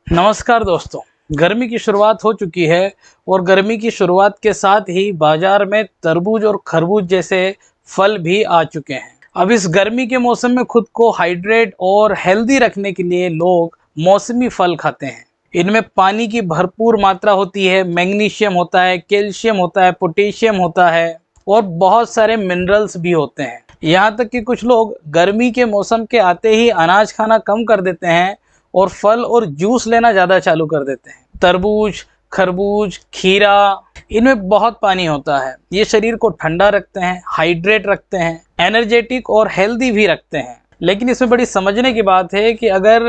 नमस्कार दोस्तों। गर्मी की शुरुआत हो चुकी है और गर्मी की शुरुआत के साथ ही बाजार में तरबूज और खरबूज जैसे फल भी आ चुके हैं। अब इस गर्मी के मौसम में खुद को हाइड्रेट और हेल्दी रखने के लिए लोग मौसमी फल खाते हैं। इनमें पानी की भरपूर मात्रा होती है, मैग्नीशियम होता है, कैल्शियम होता है, पोटेशियम होता है और बहुत सारे मिनरल्स भी होते हैं। यहाँ तक कि कुछ लोग गर्मी के मौसम के आते ही अनाज खाना कम कर देते हैं और फल और जूस लेना ज़्यादा चालू कर देते हैं। तरबूज, खरबूज, खीरा, इनमें बहुत पानी होता है। ये शरीर को ठंडा रखते हैं, हाइड्रेट रखते हैं, एनर्जेटिक और हेल्दी भी रखते हैं। लेकिन इसमें बड़ी समझने की बात है कि अगर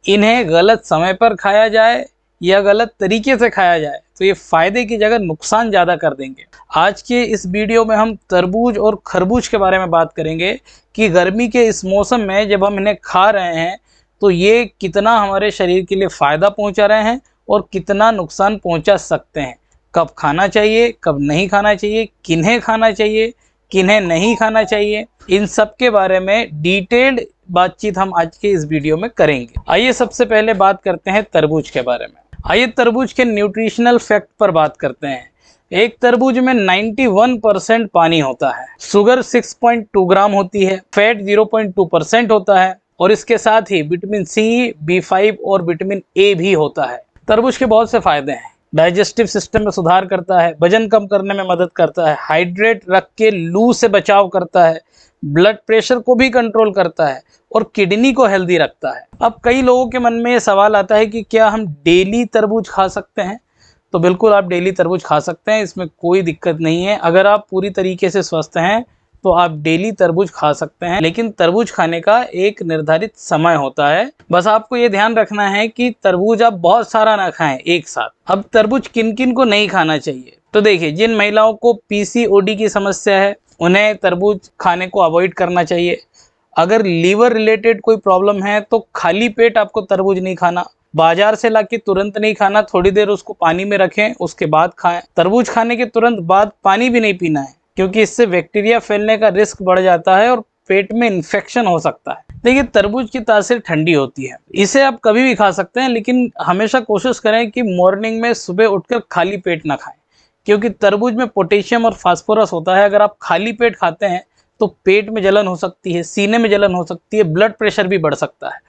इन्हें गलत समय पर खाया जाए या गलत तरीके से खाया जाए तो ये फायदे की जगह नुकसान ज़्यादा कर देंगे। आज के इस वीडियो में हम तरबूज और खरबूज के बारे में बात करेंगे कि गर्मी के इस मौसम में जब हम इन्हें खा रहे हैं तो ये कितना हमारे शरीर के लिए फ़ायदा पहुंचा रहे हैं और कितना नुकसान पहुंचा सकते हैं। कब खाना चाहिए, कब नहीं खाना चाहिए, किन्हें खाना चाहिए, किन्हें नहीं खाना चाहिए, इन सब के बारे में डिटेल्ड बातचीत हम आज के इस वीडियो में करेंगे। आइए सबसे पहले बात करते हैं तरबूज के बारे में। आइए तरबूज के न्यूट्रिशनल फैक्ट पर बात करते हैं। एक तरबूज में 91% पानी होता है, शुगर 6.2 ग्राम होती है, फैट 0.2% होता है और इसके साथ ही विटामिन सी, B5 और विटामिन ए भी होता है। तरबूज के बहुत से फायदे हैं। डाइजेस्टिव सिस्टम में सुधार करता है, वजन कम करने में मदद करता है, हाइड्रेट रख के लू से बचाव करता है, ब्लड प्रेशर को भी कंट्रोल करता है और किडनी को हेल्दी रखता है। अब कई लोगों के मन में ये सवाल आता है कि क्या हम डेली तरबूज खा सकते हैं? तो बिल्कुल आप डेली तरबूज खा सकते हैं, इसमें कोई दिक्कत नहीं है। अगर आप पूरी तरीके से स्वस्थ हैं तो आप डेली तरबूज खा सकते हैं, लेकिन तरबूज खाने का एक निर्धारित समय होता है। बस आपको ये ध्यान रखना है कि तरबूज आप बहुत सारा ना खाएं एक साथ। अब तरबूज किन किन को नहीं खाना चाहिए? तो देखिए, जिन महिलाओं को PCOD की समस्या है उन्हें तरबूज खाने को अवॉइड करना चाहिए। अगर लीवर रिलेटेड कोई प्रॉब्लम है तो खाली पेट आपको तरबूज नहीं खाना। बाजार से लाके तुरंत नहीं खाना, थोड़ी देर उसको पानी में रखें, उसके बाद खाएं। तरबूज खाने के तुरंत बाद पानी भी नहीं पीना है, क्योंकि इससे बैक्टीरिया फैलने का रिस्क बढ़ जाता है और पेट में इन्फेक्शन हो सकता है। देखिए, तरबूज की तासीर ठंडी होती है, इसे आप कभी भी खा सकते हैं, लेकिन हमेशा कोशिश करें कि मॉर्निंग में सुबह उठकर खाली पेट ना खाएं, क्योंकि तरबूज में पोटेशियम और फास्फोरस होता है। अगर आप खाली पेट खाते हैं तो पेट में जलन हो सकती है, सीने में जलन हो सकती है, ब्लड प्रेशर भी बढ़ सकता है।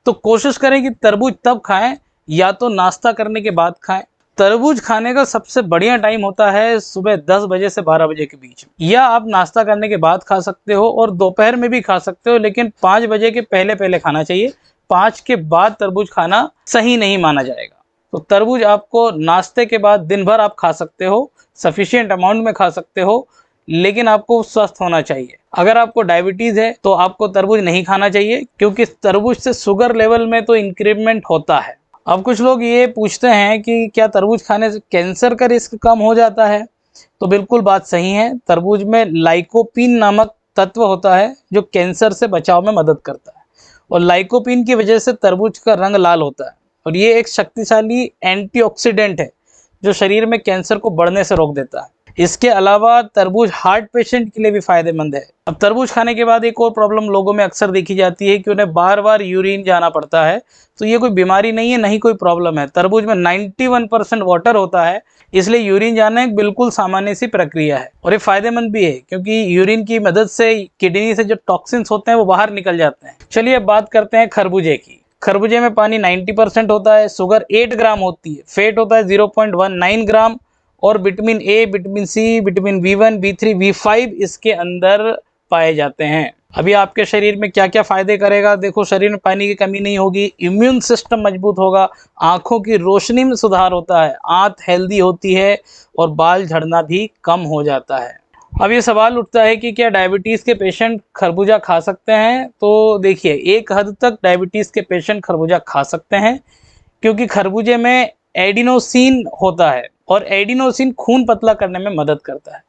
तो कोशिश करें कि तरबूज तब खाएं, या तो नाश्ता करने के बाद खाएं। तरबूज खाने का सबसे बढ़िया टाइम होता है सुबह 10 बजे से 12 बजे के बीच में, या आप नाश्ता करने के बाद खा सकते हो और दोपहर में भी खा सकते हो, लेकिन 5 बजे के पहले पहले खाना चाहिए। 5 के बाद तरबूज खाना सही नहीं माना जाएगा। तो तरबूज आपको नाश्ते के बाद दिन भर आप खा सकते हो, सफिशिएंट अमाउंट में खा सकते हो, लेकिन आपको स्वस्थ होना चाहिए। अगर आपको डायबिटीज़ है तो आपको तरबूज नहीं खाना चाहिए, क्योंकि तरबूज से शुगर लेवल में तो इंक्रीमेंट होता है। अब कुछ लोग ये पूछते हैं कि क्या तरबूज खाने से कैंसर का रिस्क कम हो जाता है? तो बिल्कुल बात सही है। तरबूज में लाइकोपीन नामक तत्व होता है जो कैंसर से बचाव में मदद करता है, और लाइकोपीन की वजह से तरबूज का रंग लाल होता है और ये एक शक्तिशाली एंटीऑक्सीडेंट है जो शरीर में कैंसर को बढ़ने से रोक देता है। इसके अलावा तरबूज हार्ट पेशेंट के लिए भी फायदेमंद है। अब तरबूज खाने के बाद एक और प्रॉब्लम लोगों में अक्सर देखी जाती है कि उन्हें बार बार यूरिन जाना पड़ता है। तो ये कोई बीमारी नहीं है, नहीं कोई प्रॉब्लम है। तरबूज में 91% वाटर होता है, इसलिए यूरिन जाना एक बिल्कुल सामान्य सी प्रक्रिया है और ये फायदेमंद भी है, क्योंकि यूरिन की मदद से किडनी से जो टॉक्सिन्स होते हैं वो बाहर निकल जाते हैं। चलिए अब बात करते हैं खरबूजे की। खरबूजे में पानी 90% होता है, शुगर 8 ग्राम होती है, फैट होता है 0.19 ग्राम और vitamin A, vitamin C, vitamin B1, B3, B5 इसके अंदर पाए जाते हैं। अभी आपके शरीर में क्या क्या फायदे करेगा? देखो, शरीर में पानी की कमी नहीं होगी, इम्यून सिस्टम मजबूत होगा, आंखों की रोशनी में सुधार होता है, आंत हेल्दी होती है और बाल झड़ना भी कम हो जाता है। अब ये सवाल उठता है कि क्या डायबिटीज़ के पेशेंट खरबूजा खा सकते हैं? तो देखिए, एक हद तक डायबिटीज़ के पेशेंट खरबूजा खा सकते हैं, क्योंकि खरबूजे में एडिनोसिन होता है और एडिनोसिन खून पतला करने में मदद करता है।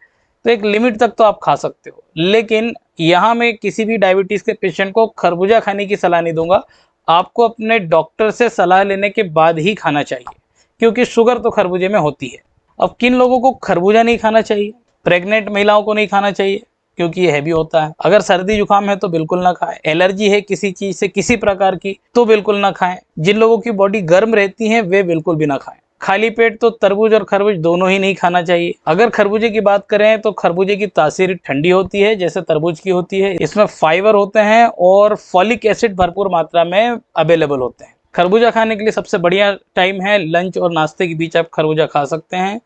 तो एक लिमिट तक तो आप खा सकते हो, लेकिन यहाँ मैं किसी भी डायबिटीज़ के पेशेंट को खरबूजा खाने की सलाह नहीं दूंगा। आपको अपने डॉक्टर से सलाह लेने के बाद ही खाना चाहिए, क्योंकि शुगर तो खरबूजे में होती है। अब किन लोगों को खरबूजा नहीं खाना चाहिए? प्रेग्नेंट महिलाओं को नहीं खाना चाहिए, क्योंकि ये हैवी होता है। अगर सर्दी जुकाम है तो बिल्कुल ना खाएं। एलर्जी है किसी चीज से किसी प्रकार की तो बिल्कुल ना खाएं। जिन लोगों की बॉडी गर्म रहती है वे बिल्कुल भी ना खाएं। खाली पेट तो तरबूज और खरबूज दोनों ही नहीं खाना चाहिए। अगर खरबूजे की बात करें तो खरबूजे की तासीर ठंडी होती है जैसे तरबूज की होती है। इसमें फाइबर होते हैं और फॉलिक एसिड भरपूर मात्रा में अवेलेबल होते हैं। खरबूजा खाने के लिए सबसे बढ़िया टाइम है लंच और नाश्ते के बीच आप खरबूजा खा सकते हैं।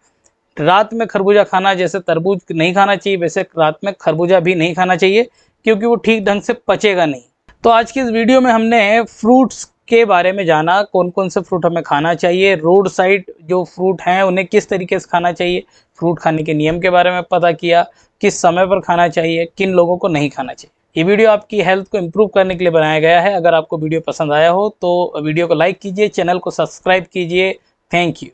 रात में खरबूजा खाना, जैसे तरबूज नहीं खाना चाहिए वैसे रात में खरबूजा भी नहीं खाना चाहिए, क्योंकि वो ठीक ढंग से पचेगा नहीं। तो आज की इस वीडियो में हमने फ्रूट्स के बारे में जाना, कौन कौन से फ्रूट हमें खाना चाहिए, रोड साइड जो फ्रूट हैं उन्हें किस तरीके से खाना चाहिए, फ्रूट खाने के नियम के बारे में पता किया, किस समय पर खाना चाहिए, किन लोगों को नहीं खाना चाहिए। ये वीडियो आपकी हेल्थ को इम्प्रूव करने के लिए बनाया गया है। अगर आपको वीडियो पसंद आया हो तो वीडियो को लाइक कीजिए, चैनल को सब्सक्राइब कीजिए। Thank you.